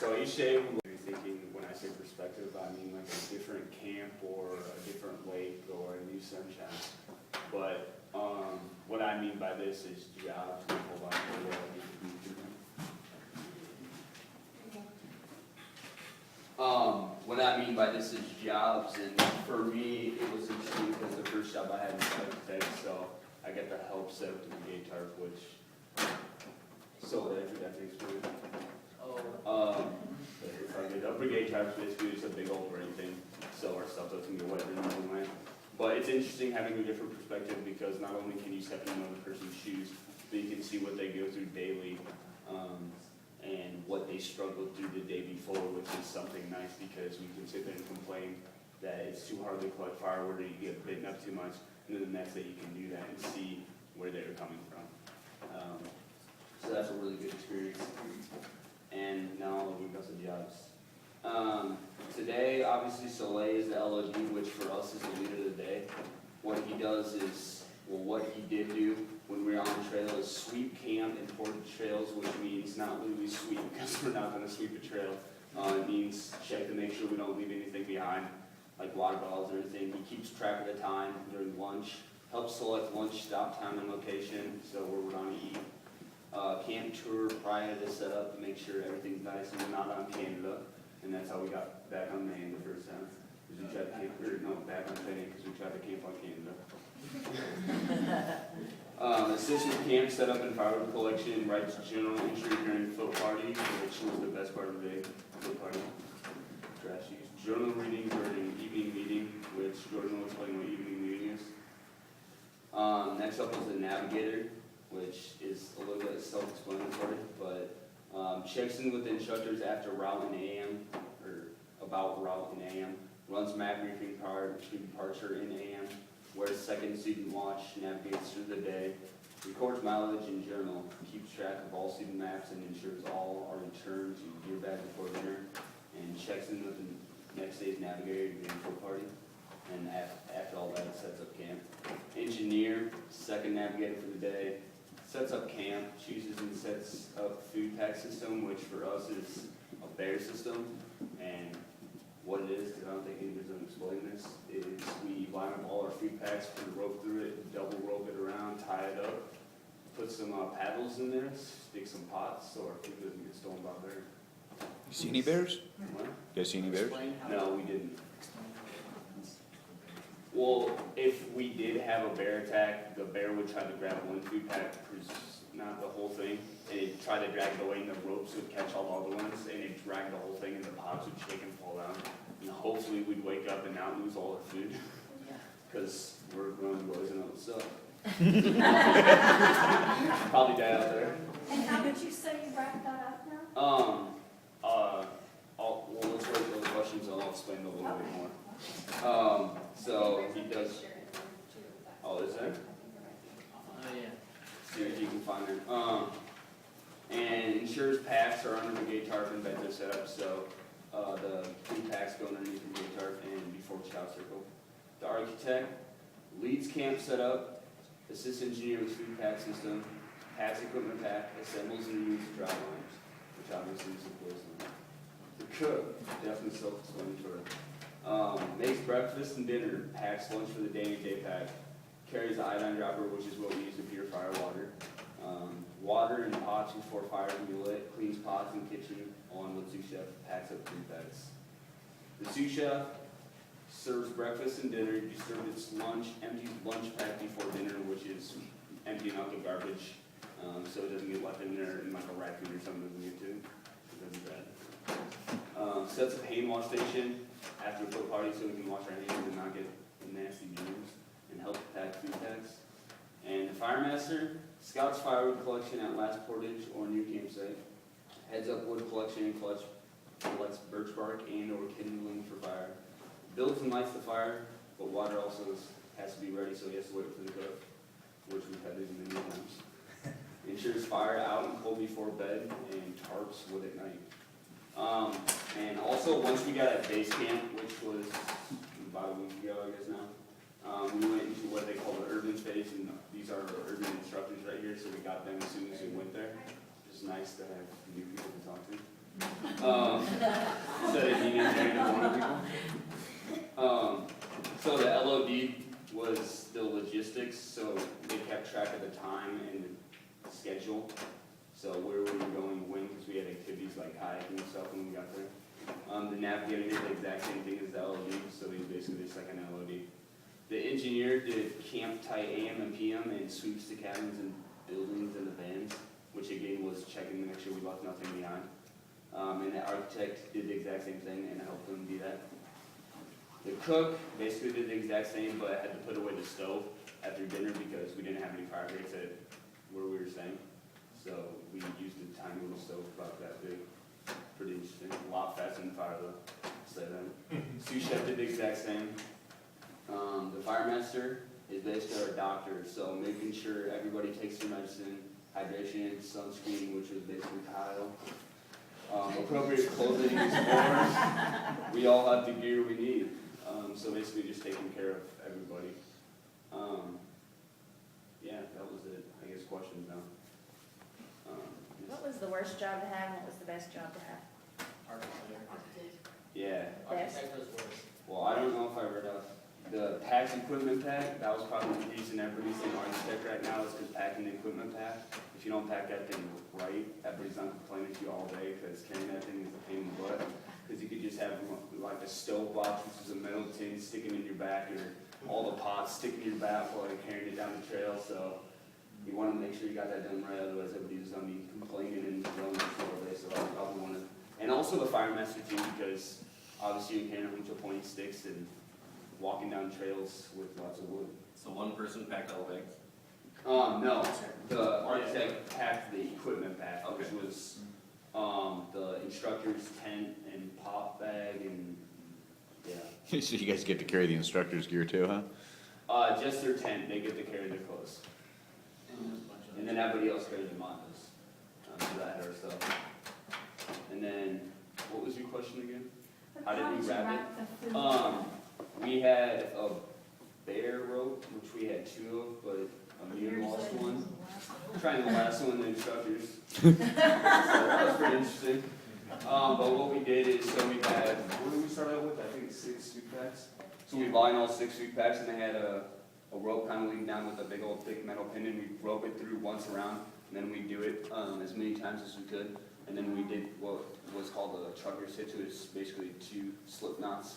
So each day we're thinking, when I say perspective, I mean like a different camp or a different lake or a new sunshine. But what I mean by this is jobs and a whole lot of what I need to be doing. What I mean by this is jobs, and for me, it was interesting because the first job I had was architect, so I got to help set up the brigade tarp, which, so that takes me. A brigade tarp is basically just a big old rain thing, so our stuff doesn't get wet in the land. But it's interesting having a different perspective because not only can you step in another person's shoes, but you can see what they go through daily, and what they struggled through the day before, which is something nice because we can sit there and complain that it's too hard to collect firewood or you get bitten up too much, and then the next day you can do that and see where they're coming from. So that's a really good experience. And now we've got some jobs. Today, obviously, Soleil is the LOD, which for us is the leader of the day. What he does is, well, what he did do when we were on the trail is sweep camp and portage trails, which means not literally sweep because we're not going to sweep a trail. It means check to make sure we don't leave anything behind, like water bottles or anything. He keeps track of the time during lunch, helps select lunch stop time and location, so where we're going to eat. Camp tour prior to set up to make sure everything's nice and we're not on Canada. And that's how we got back on Maine the first time. Because we tried to camp, back on Penny because we tried to camp on Canada. Assistant camp set up in firewood collection, writes journal entry during foot party, which was the best part of the day, foot party. Trash use. Journal reading during evening meeting, which Jordan will explain what evening meeting is. Next up is the navigator, which is a little bit self-explanatory, but checks in with the instructors after route in AM, or about route in AM, runs map briefing prior to departure in AM, wears second student watch, navigates through the day, records mileage in journal, keeps track of all student maps and ensures all are returned to gear bag before dinner, and checks in with the next day's navigator during full party, and after all that, sets up camp. Engineer, second navigator for the day, sets up camp, chooses and sets up food pack system, which for us is a bear system. And what it is, because I don't think anybody's going to explain this, is we line up all our food packs, put a rope through it, double rope it around, tie it up, put some paddles in there, stick some pots so our food doesn't get stolen by bear. You see any bears? What? You guys see any bears? No, we didn't. Well, if we did have a bear attack, the bear would try to grab one food pack, not the whole thing, and it'd try to drag it away, and the ropes would catch all the other ones, and it'd drag the whole thing, and the pots would shake and fall down. And hopefully we'd wake up and not lose all our food, because we're grown boys and all stuff. Probably die out there. And how did you say you wrapped that up now? Well, let's wait for the questions, and I'll explain a little bit more. So he does. Oh, is there? See if you can find it. And ensures packs are under the brigade tarp and beds are set up, so the food packs go underneath the brigade tarp and before the scout circle. The architect leads camp setup, assists engineer with food pack system, packs equipment pack, assembles and removes dry lines, which obviously is the poison. The cook, definitely self-explanatory. Makes breakfast and dinner, packs lunch for the day and day pack, carries the iodine dropper, which is what we use to purify our water. Water in pots before fire can be lit, cleans pots in the kitchen, along with sous chef, packs up food packs. The sous chef serves breakfast and dinner, distributes lunch, empties lunch pack before dinner, which is emptying out the garbage, so it doesn't get left in there and like a raccoon or something doesn't get to it. It doesn't bad. Sets up hand wash station after the party so we can wash our hands and not get nasty germs, and help pack food packs. And the fire master scouts firewood collection at last portage or new campsite, heads up wood collection and collects birch bark and or kindling for fire, builds and lights the fire, but water also has to be ready, so he has to wait for the cook, which we've had to do many times. Ensures fire out and cold before bed, and tarps wood at night. And also, once we got at base camp, which was about a week ago, I guess now, we went into what they call the urban phase, and these are the urban instructors right here, so we got them as soon as we went there. It's nice to have new people to talk to. Instead of being engineering to one people. So the LOD was the logistics, so they kept track of the time and the schedule. So where we were going when, because we had activities like kayaking and stuff when we got there. The navigator did the exact same thing as the LOD, so he was basically just like an LOD. The engineer did camp tight AM and PM and sweeps to cabins and buildings and the vans, which again was checking to make sure we left nothing behind. And the architect did the exact same thing and I helped him do that. The cook basically did the exact same, but had to put away the stove after dinner because we didn't have any fire grates at where we were staying. So we used a tiny little stove about that big. Pretty interesting. A lot faster than fire though. Say that. Sous chef did the exact same. The fire master is basically our doctor, so making sure everybody takes their medicine, hydration, sunscreen, which was basically Kyle. Appropriate clothing is worn. We all have the gear we need. So basically just taking care of everybody. Yeah, that was it. I guess questions now. What was the worst job to have and what was the best job to have? Yeah. Best? Well, I don't know if I read off the PAX equipment pack. That was probably the reason everybody's in architect right now is because packing the equipment pack. If you don't pack that thing right, everybody's not complaining to you all day because carrying that thing is a pain in the butt. Because you could just have like a stove box, which is a metal tin sticking in your back, or all the pots sticking in your back while you're carrying it down the trail. So you want to make sure you got that done right, otherwise everybody's going to be complaining and rolling the floor all day. So I probably want to, and also the fire master too, because obviously you're carrying a bunch of pointy sticks and walking down trails with lots of wood. So one person packed all the bags? No, the architect packed the equipment pack, Okay. which was the instructor's tent and pop bag and, yeah. So you guys get to carry the instructor's gear too, huh? Just their tent, they get to carry their clothes. And then everybody else carries their mantas, so that had our stuff. And then, what was your question again? How did we wrap the food? We had a bear rope, which we had two of, but Amir lost one. Trying to lasso in the instructors. So that was pretty interesting. But what we did is, so we had, what did we start out with? I think 6 sweep packs. So we lined all 6 sweep packs and they had a rope kind of leading down with a big old thick metal pin and we rope it through once around. And then we do it as many times as we could. And then we did what was called a trucker's hitch, which is basically 2 slip knots.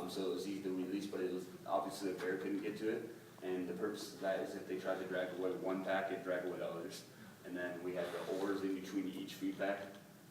So it was easy to release, but it was obviously the bear couldn't get to it. And the purpose of that is if they tried to drag away one pack, it'd drag away others. And then we had the oars in between each food pack,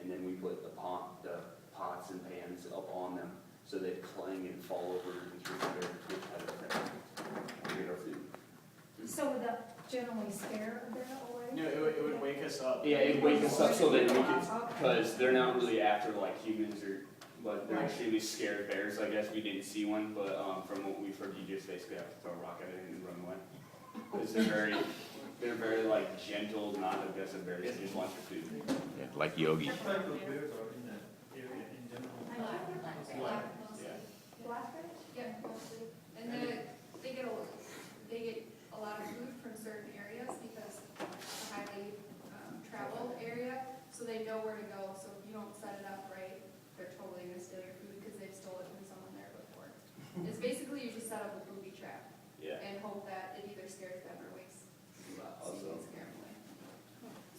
and then we put the pots and pans up on them so they'd clang and fall over and through the bear, which had to get our food. So would that generally scare a bear away? No, it would wake us up. Yeah, it'd wake us up so that we could, because they're not really after like humans or, but they're extremely scared bears. I guess we didn't see one, but from what we've heard, you just basically have to throw a rock at it and run away. Because they're very like gentle, not aggressive bears. They just want your food. Yeah, like Yogi. What type of bears are in that area in general? Yeah. Black bears? Yeah, mostly. And then they get a lot of food from certain areas because it's a highly traveled area, so they know where to go. So if you don't set it up right, they're totally gonna steal your food because they've stolen it from someone there before. It's basically you just set up a booby trap Yeah. and hope that it either scares them or wakes you up so you can scare them away.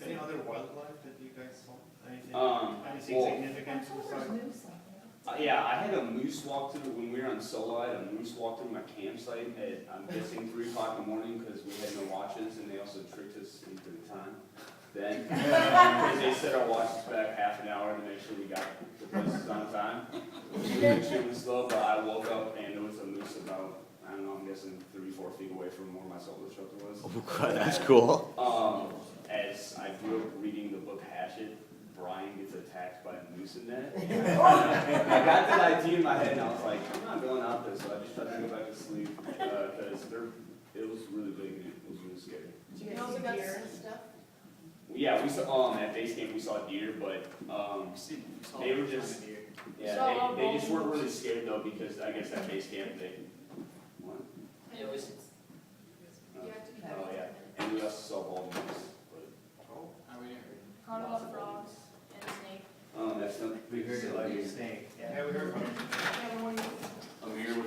Any other wildlife that you guys saw? Anything Well, significant? I thought there was moose out there. Yeah, I had a moose walk through, when we were on solo, I had a moose walk through my campsite at, I'm guessing 3 o'clock in the morning, because we had no watches, and they also tricked us into the time then. Because they set our watches back half an hour to make sure we got the places on time. Which was extremely slow, but I woke up and there was a moose about, I don't know, I'm guessing 3-4 feet away from where my solo instructor was. Oh, God, that's cool. As I grew up reading the book Hatchet, Brian gets attacked by a moose in that. I got that idea in my head and I was like, I'm not going out there, so I just tried to go back to sleep, because it was really big and it was really scary. Did you guys see deer and stuff? Yeah, we saw, at base camp we saw deer, but, they were just, yeah, they just weren't really scared though, because I guess at base camp they, what? You have to be careful. Oh, yeah, and we also saw bald moose, but, Caught a lot of frogs and a snake. at some We big heard it like a facility. snake. Yeah, we heard from